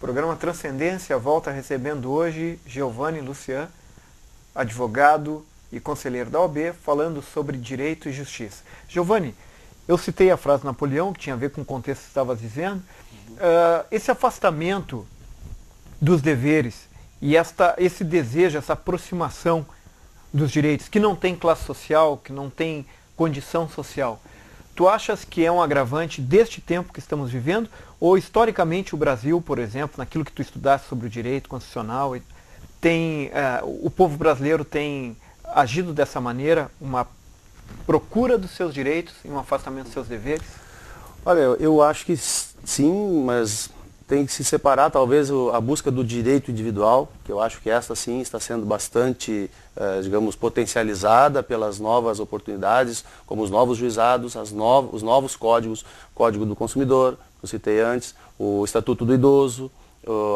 Programa Transcendência volta recebendo hoje Giovanni Lucian, advogado e conselheiro da OAB, falando sobre direito e justiça. Giovanni, eu citei a frase de Napoleão, que tinha a ver com o contexto que você estava dizendo. Esse afastamento dos deveres e esse desejo, essa aproximação dos direitos, que não tem classe social, que não tem condição social, tu achas que é um agravante deste tempo que estamos vivendo? Ou historicamente o Brasil, por exemplo, naquilo que tu estudaste sobre o direito constitucional, o povo brasileiro tem agido dessa maneira, uma procura dos seus direitos e um afastamento dos seus deveres? Olha, eu acho que sim, mas tem que se separar talvez a busca do direito individual, que eu acho que essa sim está sendo bastante, digamos, potencializada pelas novas oportunidades, como os novos juizados, os novos códigos, Código do Consumidor, que eu citei antes, o Estatuto do Idoso,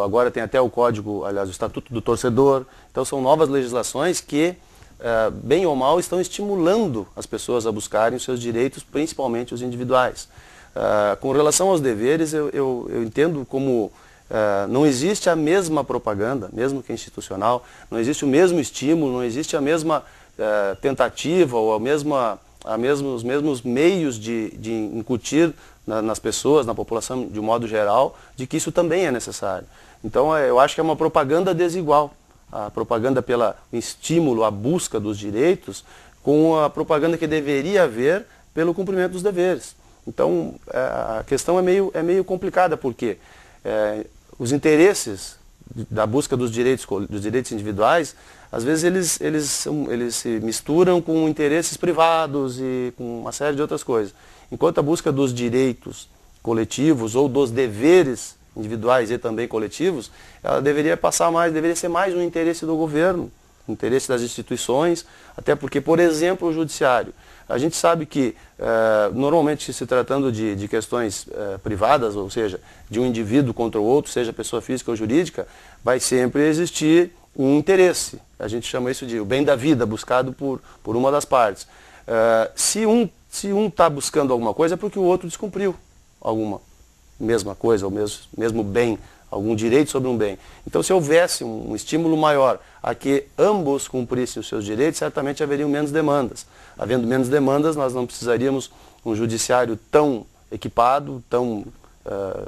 agora tem até o Código, aliás, o Estatuto do Torcedor. Então são novas legislações que, bem ou mal, estão estimulando as pessoas a buscarem os seus direitos, principalmente os individuais. Com relação aos deveres, eu entendo como não existe a mesma propaganda, mesmo que institucional, não existe o mesmo estímulo, não existe a mesma tentativa ou os mesmos meios de incutir nas pessoas, na população de um modo geral, de que isso também é necessário. Então eu acho que é uma propaganda desigual, a propaganda pelo estímulo à busca dos direitos, com a propaganda que deveria haver pelo cumprimento dos deveres. Então, a questão é meio complicada, porque os interesses da busca dos direitos individuais, às vezes eles se misturam com interesses privados e com uma série de outras coisas. Enquanto a busca dos direitos coletivos ou dos deveres individuais e também coletivos, ela deveria ser mais um interesse do governo, interesse das instituições, até porque, por exemplo, o judiciário. A gente sabe que, normalmente, se tratando de questões privadas, ou seja, de um indivíduo contra o outro, seja pessoa física ou jurídica, vai sempre existir um interesse. A gente chama isso de o bem da vida, buscado por uma das partes. Se um está buscando alguma coisa, é porque o outro descumpriu alguma mesma coisa, ou mesmo bem, algum direito sobre um bem. Então, se houvesse um estímulo maior a que ambos cumprissem os seus direitos, certamente haveriam menos demandas. Havendo menos demandas, nós não precisaríamos um judiciário tão equipado, tão,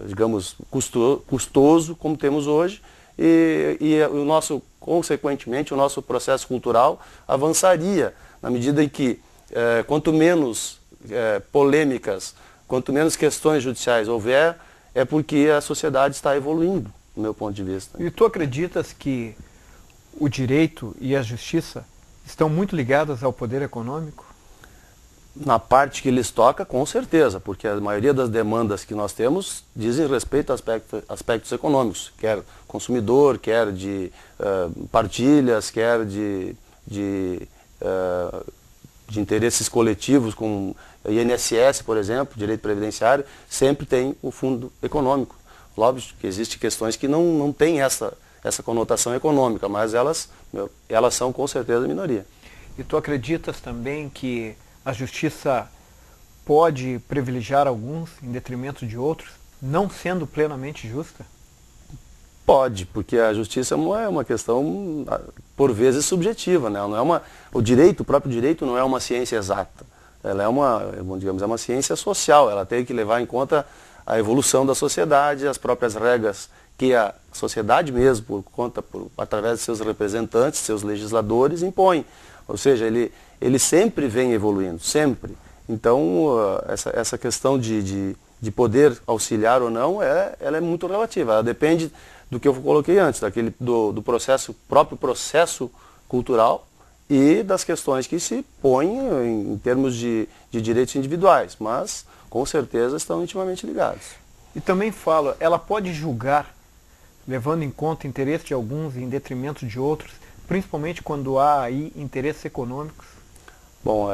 digamos, custoso como temos hoje, e consequentemente, o nosso processo cultural avançaria, na medida em que, quanto menos polêmicas, quanto menos questões judiciais houver, é porque a sociedade está evoluindo, do meu ponto de vista. E tu acreditas que o direito e a justiça estão muito ligadas ao poder econômico? Na parte que lhes toca, com certeza, porque a maioria das demandas que nós temos dizem respeito a aspectos econômicos, quer consumidor, quer de partilhas, quer de interesses coletivos, como INSS, por exemplo, direito previdenciário, sempre tem o fundo econômico. Lógico que existem questões que não têm essa conotação econômica, mas elas são com certeza a minoria. E tu acreditas também que a justiça pode privilegiar alguns em detrimento de outros, não sendo plenamente justa? Pode, porque a justiça não é uma questão, por vezes, subjetiva, né? Não é o próprio direito não é uma ciência exata. Ela é uma ciência social, ela tem que levar em conta a evolução da sociedade, as próprias regras que a sociedade mesmo, através de seus representantes, seus legisladores, impõe. Ou seja, ele sempre vem evoluindo, sempre. Então, essa questão de poder auxiliar ou não, ela é muito relativa, ela depende do que eu coloquei antes, do próprio processo cultural e das questões que se põem em termos de direitos individuais, mas com certeza estão intimamente ligados. E também falo, ela pode julgar, levando em conta o interesse de alguns em detrimento de outros, principalmente quando há aí interesses econômicos? Bom,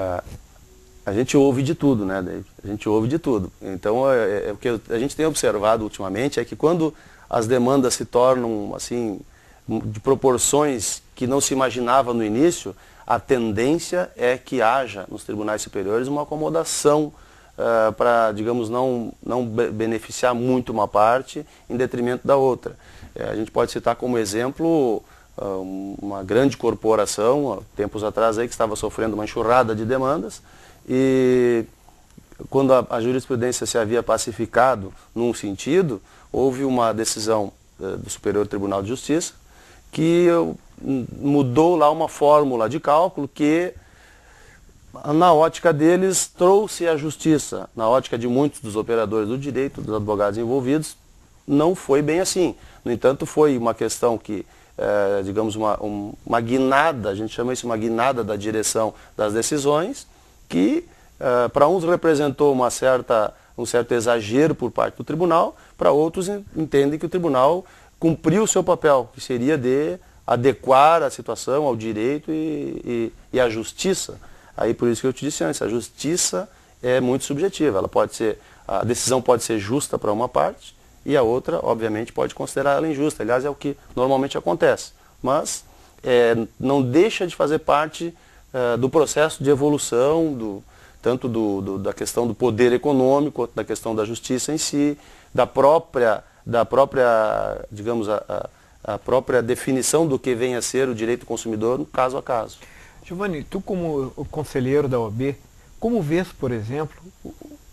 a gente ouve de tudo, né, David? A gente ouve de tudo. Então, o que a gente tem observado ultimamente é que quando as demandas se tornam, assim, de proporções que não se imaginava no início, a tendência é que haja nos tribunais superiores uma acomodação para, digamos, não beneficiar muito uma parte em detrimento da outra. A gente pode citar como exemplo uma grande corporação, há tempos atrás aí, que estava sofrendo uma enxurrada de demandas, e quando a jurisprudência se havia pacificado num sentido, houve uma decisão do Superior Tribunal de Justiça que mudou lá uma fórmula de cálculo que, na ótica deles, trouxe a justiça. Na ótica de muitos dos operadores do direito, dos advogados envolvidos, não foi bem assim. No entanto, foi uma questão que, digamos, uma guinada, a gente chama isso uma guinada da direção das decisões, que para uns representou um certo exagero por parte do tribunal, para outros entendem que o tribunal cumpriu o seu papel, que seria de adequar a situação ao direito e à justiça. Aí por isso que eu te disse antes, a justiça é muito subjetiva, a decisão pode ser justa para uma parte e a outra, obviamente, pode considerar ela injusta. Aliás, é o que normalmente acontece. Mas não deixa de fazer parte do processo de evolução, tanto da questão do poder econômico, quanto da questão da justiça em si, da própria digamos, a própria definição do que vem a ser o direito do consumidor, no caso a caso. Giovanni, tu como o conselheiro da OAB, como vês, por exemplo,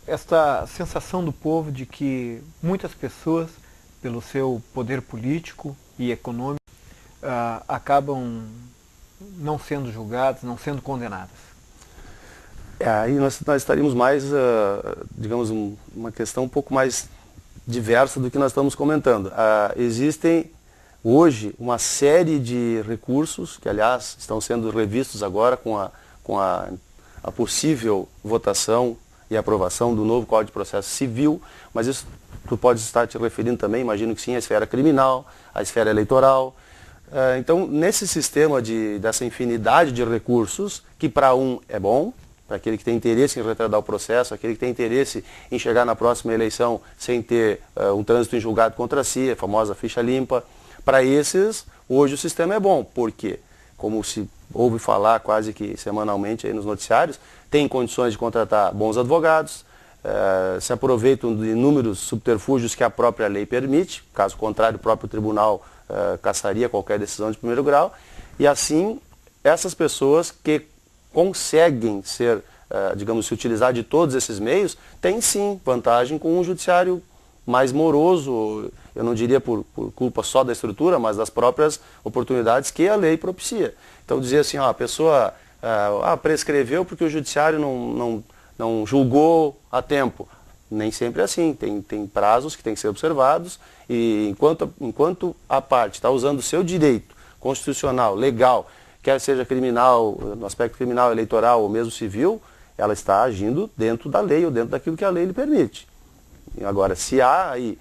esta sensação do povo de que muitas pessoas, pelo seu poder político e econômico, acabam não sendo julgadas, não sendo condenadas? Aí nós estaríamos mais, digamos, uma questão um pouco mais diversa do que nós estamos comentando. Existem hoje uma série de recursos, que aliás estão sendo revistos agora com a possível votação e aprovação do novo Código de Processo Civil, mas isso tu pode estar te referindo também, imagino que sim, à esfera criminal, à esfera eleitoral. Então, nesse sistema dessa infinidade de recursos, que para um é bom, para aquele que tem interesse em retardar o processo, aquele que tem interesse em chegar na próxima eleição sem ter um trânsito em julgado contra si, a famosa ficha limpa, para esses, hoje o sistema é bom, porque, como se ouve falar quase que semanalmente aí nos noticiários, tem condições de contratar bons advogados, se aproveitam de inúmeros subterfúgios que a própria lei permite, caso contrário o próprio tribunal cassaria qualquer decisão de primeiro grau, e assim essas pessoas que conseguem digamos, se utilizar de todos esses meios, têm sim vantagem com um judiciário mais moroso, eu não diria por culpa só da estrutura, mas das próprias oportunidades que a lei propicia. Então dizer assim, a pessoa prescreveu porque o judiciário não julgou a tempo. Nem sempre é assim, tem prazos que têm que ser observados e enquanto a parte está usando o seu direito constitucional, legal, quer seja criminal, no aspecto criminal, eleitoral ou mesmo civil, ela está agindo dentro da lei ou dentro daquilo que a lei lhe permite. Agora, se há aí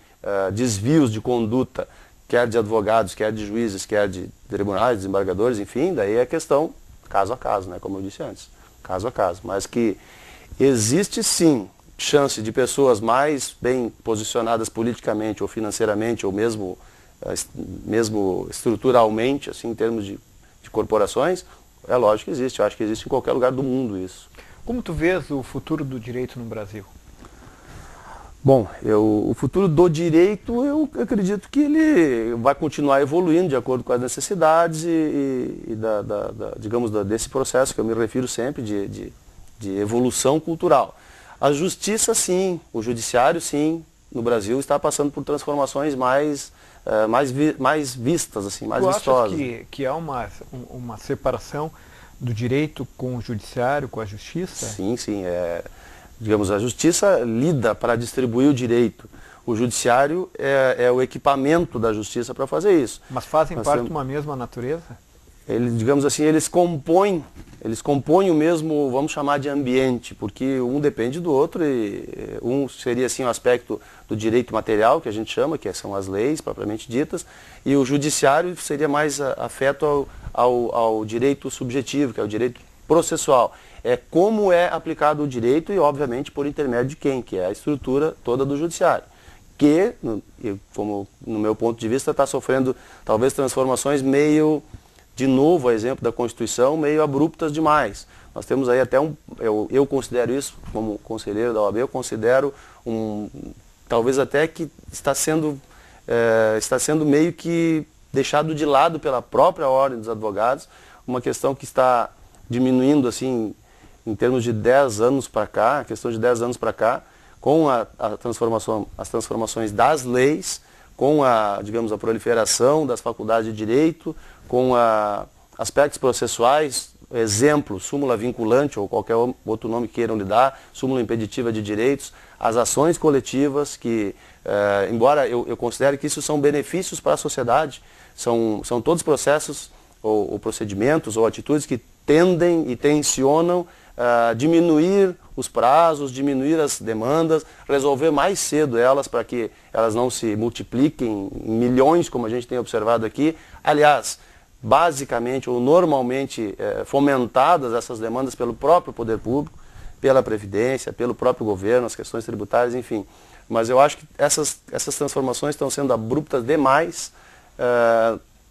desvios de conduta, quer de advogados, quer de juízes, quer de tribunais, desembargadores, enfim, daí é questão caso a caso, né, como eu disse antes, caso a caso. Mas que existe sim chance de pessoas mais bem posicionadas politicamente ou financeiramente ou mesmo estruturalmente, assim, em termos de corporações, é lógico que existe. Eu acho que existe em qualquer lugar do mundo isso. Como tu vês o futuro do direito no Brasil? Bom, o futuro do direito, eu acredito que ele vai continuar evoluindo de acordo com as necessidades digamos, desse processo que eu me refiro sempre de evolução cultural. A justiça, sim, o judiciário, sim, no Brasil está passando por transformações mais vistas, assim, mais vistosas. Tu achas que há uma separação do direito com o judiciário, com a justiça? Sim, sim. Digamos, a justiça lida para distribuir o direito. O judiciário é o equipamento da justiça para fazer isso. Mas fazem parte de uma mesma natureza? Digamos assim, eles compõem o mesmo, vamos chamar de ambiente, porque um depende do outro, e um seria assim o aspecto do direito material, que a gente chama, que são as leis propriamente ditas, e o judiciário seria mais afeto ao direito subjetivo, que é o direito processual. É como é aplicado o direito e, obviamente, por intermédio de quem, que é a estrutura toda do judiciário, que, como no meu ponto de vista, está sofrendo talvez transformações meio, de novo, a exemplo da Constituição, meio abruptas demais. Nós temos aí até eu considero isso, como conselheiro da OAB, eu considero talvez até que está sendo está sendo meio que deixado de lado pela própria Ordem dos Advogados, uma questão que está diminuindo assim em termos de 10 anos para cá, questão de 10 anos para cá, com as transformações das leis, com digamos, a proliferação das faculdades de direito, com aspectos processuais, exemplo, súmula vinculante ou qualquer outro nome que queiram lhe dar, súmula impeditiva de direitos, as ações coletivas que, embora eu considere que isso são benefícios para a sociedade, são todos processos ou procedimentos ou atitudes que tendem e tensionam diminuir os prazos, diminuir as demandas, resolver mais cedo elas para que elas não se multipliquem em milhões, como a gente tem observado aqui. Aliás, basicamente ou normalmente fomentadas essas demandas pelo próprio poder público, pela Previdência, pelo próprio governo, as questões tributárias, enfim. Mas eu acho que essas transformações estão sendo abruptas demais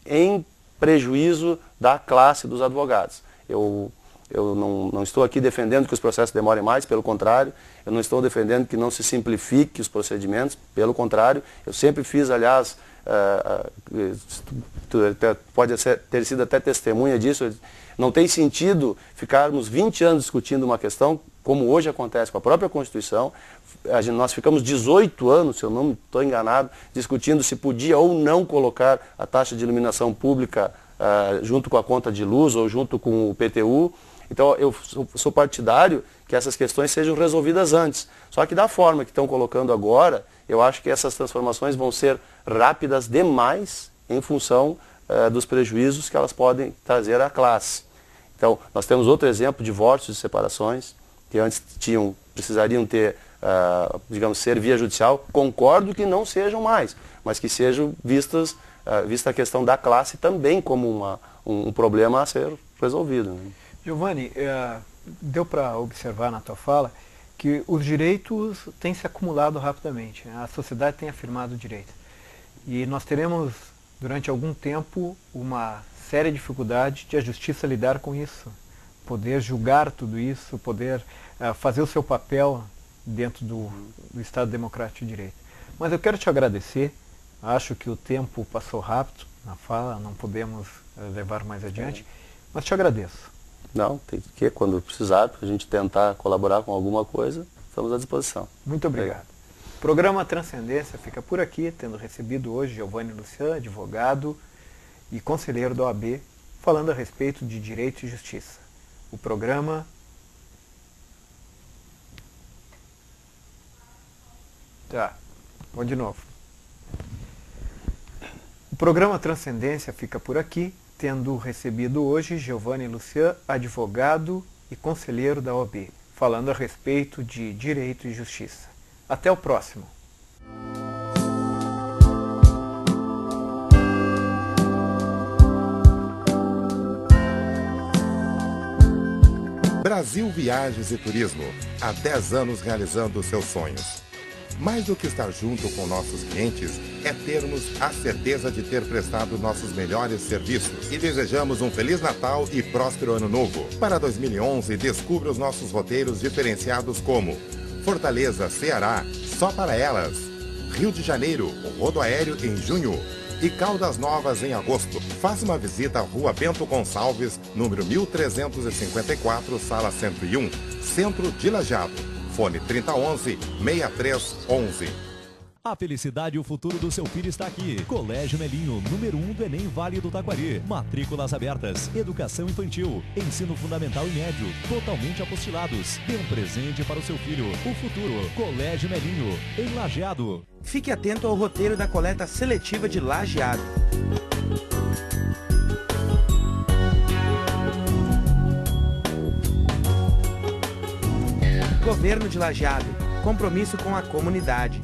em prejuízo da classe dos advogados. Eu não estou aqui defendendo que os processos demorem mais, pelo contrário. Eu não estou defendendo que não se simplifique os procedimentos, pelo contrário. Eu sempre fiz, aliás, tu pode ter sido até testemunha disso, não tem sentido ficarmos 20 anos discutindo uma questão, como hoje acontece com a própria Constituição. Nós ficamos 18 anos, se eu não estou enganado, discutindo se podia ou não colocar a taxa de iluminação pública junto com a conta de luz ou junto com o PTU. Então, eu sou partidário que essas questões sejam resolvidas antes. Só que da forma que estão colocando agora, eu acho que essas transformações vão ser rápidas demais em função dos prejuízos que elas podem trazer à classe. Então, nós temos outro exemplo, divórcios e separações, que antes precisariam ter, digamos, ser via judicial. Concordo que não sejam mais, mas que sejam vista a questão da classe também como um problema a ser resolvido, né? Giovanni, deu para observar na tua fala que os direitos têm se acumulado rapidamente, né? A sociedade tem afirmado direitos. E nós teremos, durante algum tempo, uma séria dificuldade de a justiça lidar com isso, poder julgar tudo isso, poder fazer o seu papel dentro do Estado Democrático de Direito. Mas eu quero te agradecer, acho que o tempo passou rápido na fala, não podemos levar mais adiante, mas te agradeço. Não, tem que, quando precisar, para a gente tentar colaborar com alguma coisa, estamos à disposição. Muito obrigado. O programa Transcendência fica por aqui, tendo recebido hoje Giovanni Lucian, advogado e conselheiro da OAB, falando a respeito de direito e justiça. O programa... Vamos de novo. O programa Transcendência fica por aqui, tendo recebido hoje Giovanni Lucian, advogado e conselheiro da OAB, falando a respeito de direito e justiça. Até o próximo. Brasil Viagens e Turismo, há 10 anos realizando seus sonhos. Mais do que estar junto com nossos clientes, é termos a certeza de ter prestado nossos melhores serviços. E desejamos um Feliz Natal e próspero Ano Novo. Para 2011, descubra os nossos roteiros diferenciados como Fortaleza, Ceará, só para elas. Rio de Janeiro, o rodoaéreo em junho. E Caldas Novas em agosto. Faça uma visita à Rua Bento Gonçalves, número 1354, sala 101, Centro de Lajeado. Fone 3011-6311. A felicidade e o futuro do seu filho está aqui. Colégio Melinho, número 1 do Enem Vale do Taquari. Matrículas abertas. Educação infantil. Ensino fundamental e médio. Totalmente apostilados. Dê um presente para o seu filho. O futuro. Colégio Melinho, em Lajeado. Fique atento ao roteiro da coleta seletiva de Lajeado. Governo de Lajeado. Compromisso com a comunidade.